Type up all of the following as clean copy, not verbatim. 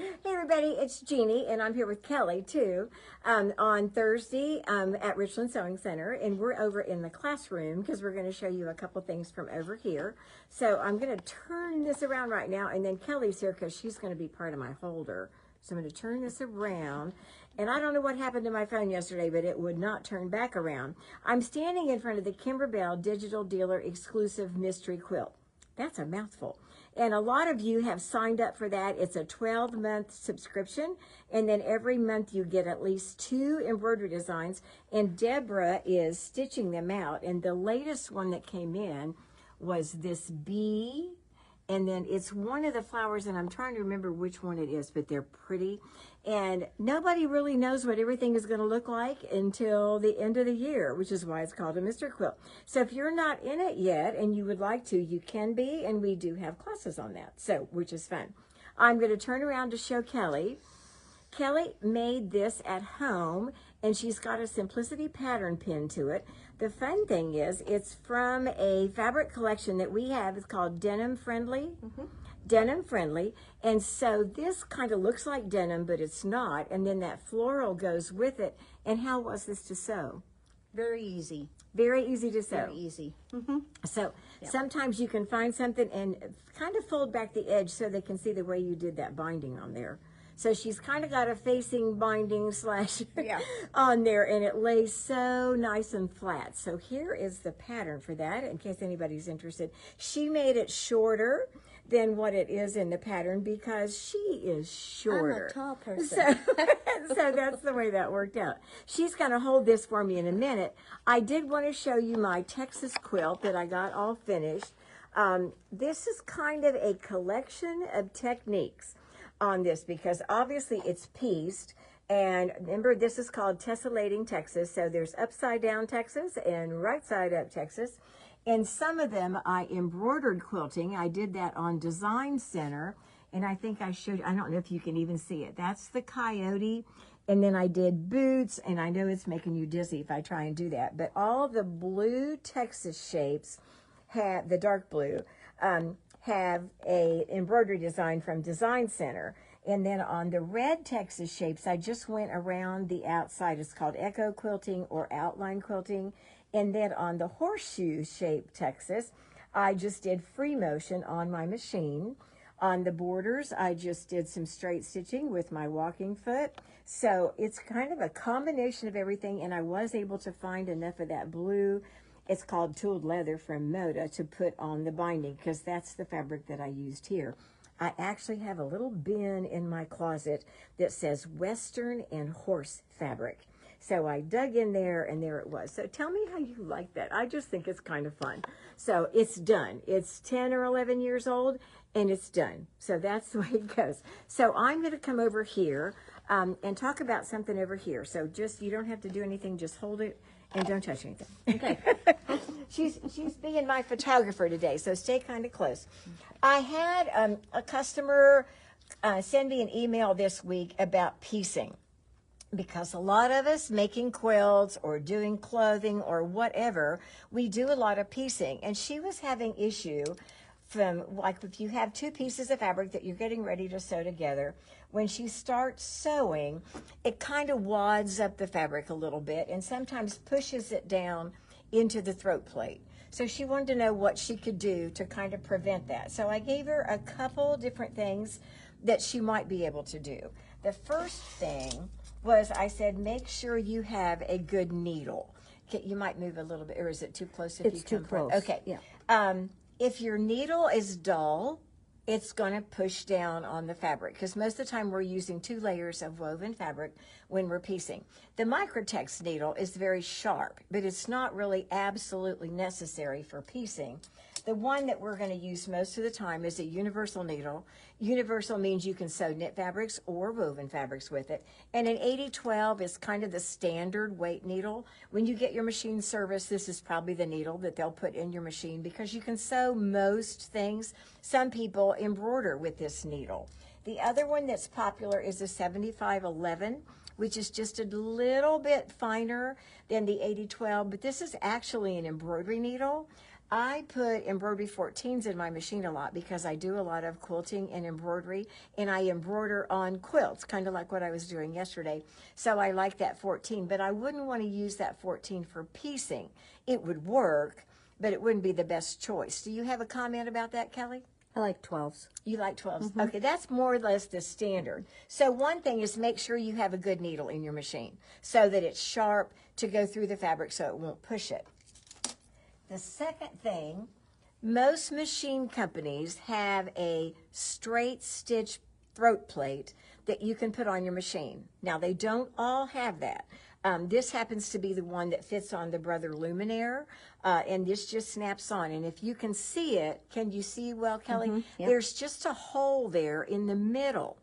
Hey everybody, it's Jeannie, and I'm here with Kelly too on Thursday at Richland Sewing Center, and we're over in the classroom because we're going to show you a couple things from over here. So I'm going to turn this around right now, and then Kelly's here because she's going to be part of my holder. So I'm going to turn this around, and I don't know what happened to my phone yesterday, but it would not turn back around. I'm standing in front of the Kimberbell Digital Dealer Exclusive Mystery Quilt. That's a mouthful. And a lot of you have signed up for that. It's a 12-month subscription, and then every month you get at least 2 embroidery designs, and Deborah is stitching them out. And the latest one that came in was this bee, and then it's one of the flowers, and I'm trying to remember which one it is, but they're pretty. And nobody really knows what everything is going to look like until the end of the year, which is why it's called a mystery quilt. So if you're not in it yet and you would like to, you can be, and we do have classes on that, so which is fun. I'm going to turn around to show Kelly. Kelly made this at home, and she's got a Simplicity pattern pin to it. The fun thing is, it's from a fabric collection that we have. It's called Denim Friendly. Denim Friendly. And so this kind of looks like denim, but it's not. And then that floral goes with it. And how was this to sew? Very easy. Very easy to sew. Very easy. So sometimes you can find something and kind of fold back the edge so they can see the way you did that binding on there. So she's kind of got a facing binding slash on there, and it lays so nice and flat. So here is the pattern for that, in case anybody's interested. She made it shorter than what it is in the pattern because she is shorter. I'm a tall person. So that's the way that worked out. She's going to hold this for me in a minute. I did want to show you my Texas quilt that I got all finished. This is kind of a collection of techniques on this because obviously it's pieced, and remember this is called tessellating Texas, so there's upside down Texas and right side up Texas, and some of them I embroidered quilting. I did that on Design Center, and I think I showed, I don't know if you can even see it, that's the coyote, and then I did boots, and I know it's making you dizzy if I try and do that, but all the blue Texas shapes have, the dark blue, have a embroidery design from Design Center. And then on the red Texas shapes, I just went around the outside. It's called echo quilting or outline quilting. And then on the horseshoe shaped Texas, I just did free motion on my machine. On the borders, I just did some straight stitching with my walking foot. So it's kind of a combination of everything, and I was able to find enough of that blue, it's called tooled leather from Moda, to put on the binding because that's the fabric that I used here. I actually have a little bin in my closet that says Western and horse fabric. So I dug in there, and there it was. So tell me how you like that. I just think it's kind of fun. So it's done. It's 10 or 11 years old, and it's done. So that's the way it goes. So I'm going to come over here and talk about something over here. So just, you don't have to do anything. Just hold it and don't touch anything. Okay. She's being my photographer today, so stay kind of close. I had a customer send me an email this week about piecing, because a lot of us making quilts or doing clothing or whatever, we do a lot of piecing. And she was having issue from, like, if you have 2 pieces of fabric that you're getting ready to sew together, when she starts sewing, it kind of wads up the fabric a little bit and sometimes pushes it down into the throat plate. So she wanted to know what she could do to kind of prevent that. So I gave her a couple different things that she might be able to do. The first thing was, I said, make sure you have a good needle. Okay, you might move a little bit, or is it too close? It's too close. Okay. Yeah. If your needle is dull, it's going to push down on the fabric, because most of the time we're using 2 layers of woven fabric when we're piecing. The Microtex needle is very sharp, but it's not really absolutely necessary for piecing. The one that we're going to use most of the time is a universal needle. Universal means you can sew knit fabrics or woven fabrics with it. And an 80-12 is kind of the standard weight needle. When you get your machine service, this is probably the needle that they'll put in your machine, because you can sew most things. Some people embroider with this needle. The other one that's popular is a 75-11, which is just a little bit finer than the 80-12, but this is actually an embroidery needle. I put embroidery 14s in my machine a lot because I do a lot of quilting and embroidery, and I embroider on quilts, kind of like what I was doing yesterday. So I like that 14, but I wouldn't want to use that 14 for piecing. It would work, but it wouldn't be the best choice. Do you have a comment about that, Kelly? I like 12s. You like 12s? Okay, that's more or less the standard. So one thing is make sure you have a good needle in your machine so that it's sharp to go through the fabric so it won't push it. The second thing, most machine companies have a straight stitch throat plate that you can put on your machine. Now, they don't all have that. This happens to be the one that fits on the Brother Luminaire, and this just snaps on. And if you can see it, can you see well, Kelly? Yep. There's just a hole there in the middle.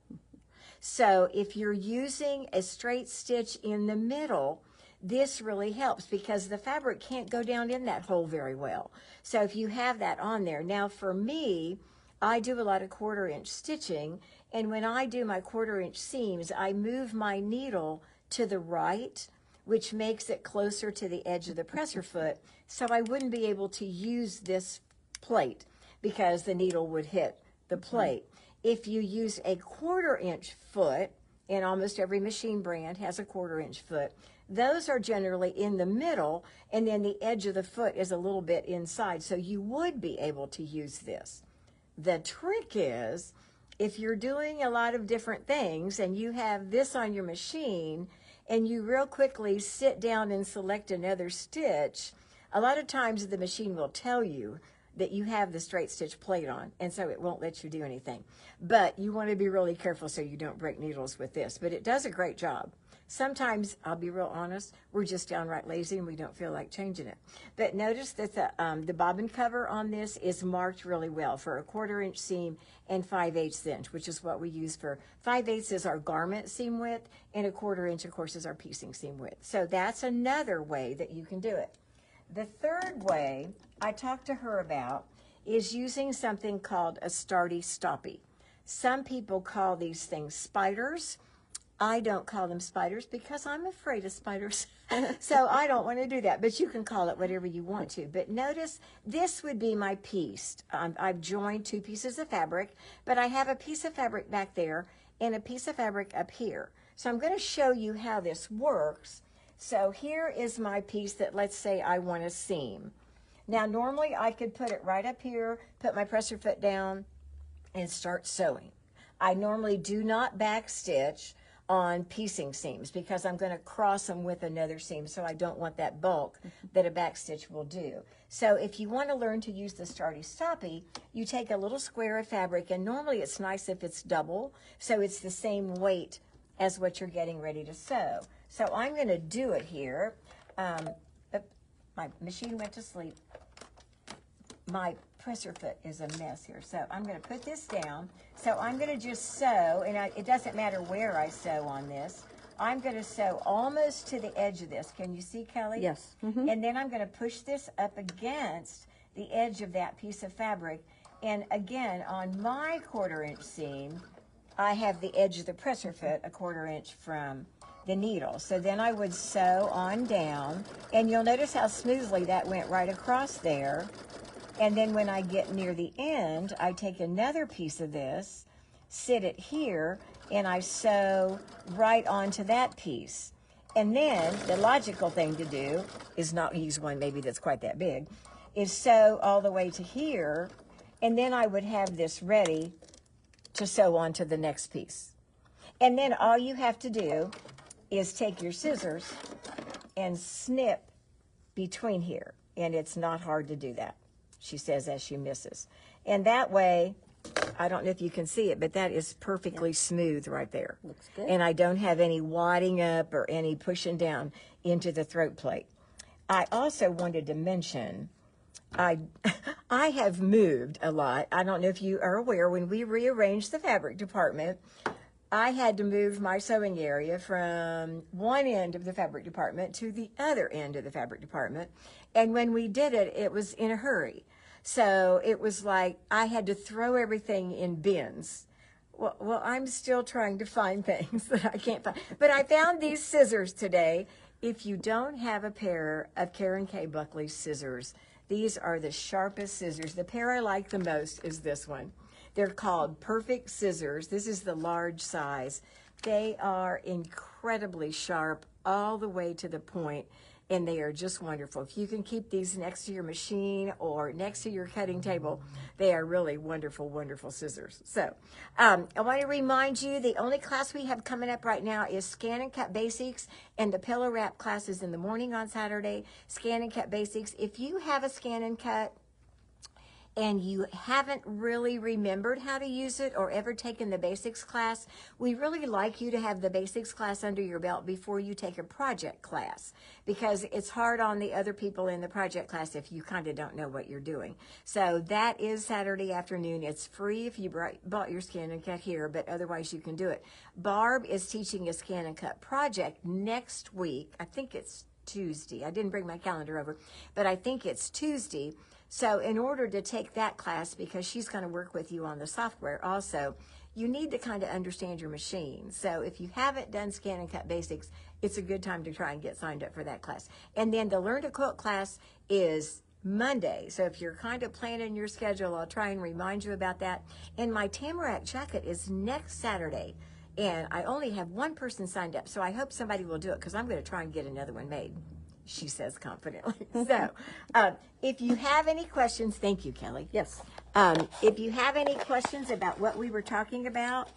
So if you're using a straight stitch in the middle, this really helps because the fabric can't go down in that hole very well. So if you have that on there. Now for me, I do a lot of 1/4 inch stitching, and when I do my 1/4 inch seams, I move my needle to the right, which makes it closer to the edge of the presser foot, so I wouldn't be able to use this plate because the needle would hit the plate. If you use a 1/4 inch foot, and almost every machine brand has a 1/4 inch foot, those are generally in the middle, and then the edge of the foot is a little bit inside, so you would be able to use this. The trick is, if you're doing a lot of different things and you have this on your machine and you real quickly sit down and select another stitch, a lot of times the machine will tell you that you have the straight stitch plate on, and so it won't let you do anything. But you want to be really careful so you don't break needles with this, but it does a great job. Sometimes, I'll be real honest, we're just downright lazy and we don't feel like changing it. But notice that the bobbin cover on this is marked really well for a 1/4 inch seam and 5/8 inch, which is what we use for 5/8 is our garment seam width, and a 1/4 inch, of course, is our piecing seam width. So that's another way that you can do it. The third way I talked to her about is using something called a stoppie. Some people call these things spiders. I don't call them spiders because I'm afraid of spiders. So I don't want to do that, but you can call it whatever you want to. But notice this would be my piece. I've joined 2 pieces of fabric, but I have a piece of fabric back there and a piece of fabric up here. So I'm going to show you how this works. So here is my piece that, let's say I want a seam. Now normally I could put it right up here, put my presser foot down, and start sewing. I normally do not back stitch on piecing seams because I'm going to cross them with another seam, so I don't want that bulk that a back stitch will do. So if you want to learn to use the stoppie, you take a little square of fabric, and normally it's nice if it's double, so it's the same weight as what you're getting ready to sew. So I'm going to do it here. My machine went to sleep. My presser foot is a mess here. So I'm going to put this down. So I'm going to just sew, and it doesn't matter where I sew on this. I'm going to sew almost to the edge of this. Can you see, Kelly? Yes. And then I'm going to push this up against the edge of that piece of fabric. And again, on my 1/4 inch seam, I have the edge of the presser foot a 1/4 inch from the needle. So then I would sew on down, and you'll notice how smoothly that went right across there. And then when I get near the end, I take another piece of this, sit it here, and I sew right onto that piece. And then the logical thing to do is not use one maybe that's quite that big, is sew all the way to here, and then I would have this ready to sew onto the next piece. And then all you have to do is take your scissors and snip between here. And it's not hard to do that, she says as she misses. And that way, I don't know if you can see it, but that is perfectly smooth right there. Looks good. And I don't have any wadding up or any pushing down into the throat plate. I also wanted to mention, I have moved a lot. I don't know if you are aware, when we rearranged the fabric department, I had to move my sewing area from one end of the fabric department to the other end of the fabric department. And when we did it, it was in a hurry. So it was like I had to throw everything in bins. Well, I'm still trying to find things that I can't find. But I found these scissors today. If you don't have a pair of Karen K. Buckley scissors, These are the sharpest scissors. The pair I like the most is this one. They're called Perfect Scissors. This is the large size. They are incredibly sharp all the way to the point, and they are just wonderful. If you can keep these next to your machine or next to your cutting table, they are really wonderful, wonderful scissors. So I want to remind you, the only class we have coming up right now is Scan and Cut Basics, and the pillow wrap class is in the morning on Saturday. Scan and Cut Basics. If you have a Scan and Cut and you haven't really remembered how to use it or ever taken the basics class, we really like you to have the basics class under your belt before you take a project class, because it's hard on the other people in the project class if you kind of don't know what you're doing. So that is Saturday afternoon. It's free if you bought your Scan and Cut here, but otherwise you can do it. Barb is teaching a Scan and Cut project next week. I think it's Tuesday. I didn't bring my calendar over, but I think it's Tuesday. So in order to take that class, because she's going to work with you on the software also, you need to kind of understand your machine. So if you haven't done Scan and Cut Basics, it's a good time to try and get signed up for that class. And then the Learn to Quilt class is Monday. So if you're kind of planning your schedule, I'll try and remind you about that. And my Tamarack jacket is next Saturday. And I only have one person signed up, so I hope somebody will do it, because I'm going to try and get another one made, she says confidently. So if you have any questions, thank you, Kelly. Yes. If you have any questions about what we were talking about,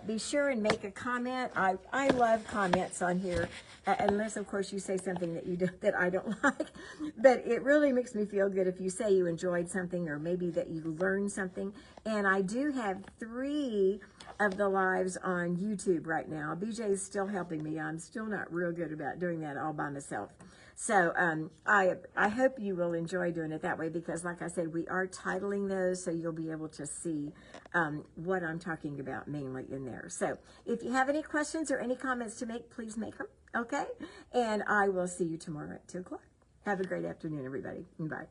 be sure and make a comment. I love comments on here, unless of course you say something that that I don't like. But it really makes me feel good if you say you enjoyed something, or maybe that you learned something. And I do have 3 of the lives on YouTube right now. BJ is still helping me. I'm still not real good about doing that all by myself. So I hope you will enjoy doing it that way, because like I said, we are titling those, so you'll be able to see what I'm talking about mainly in there. So if you have any questions or any comments to make, please make them, okay? And I will see you tomorrow at 2 o'clock. Have a great afternoon, everybody. Bye.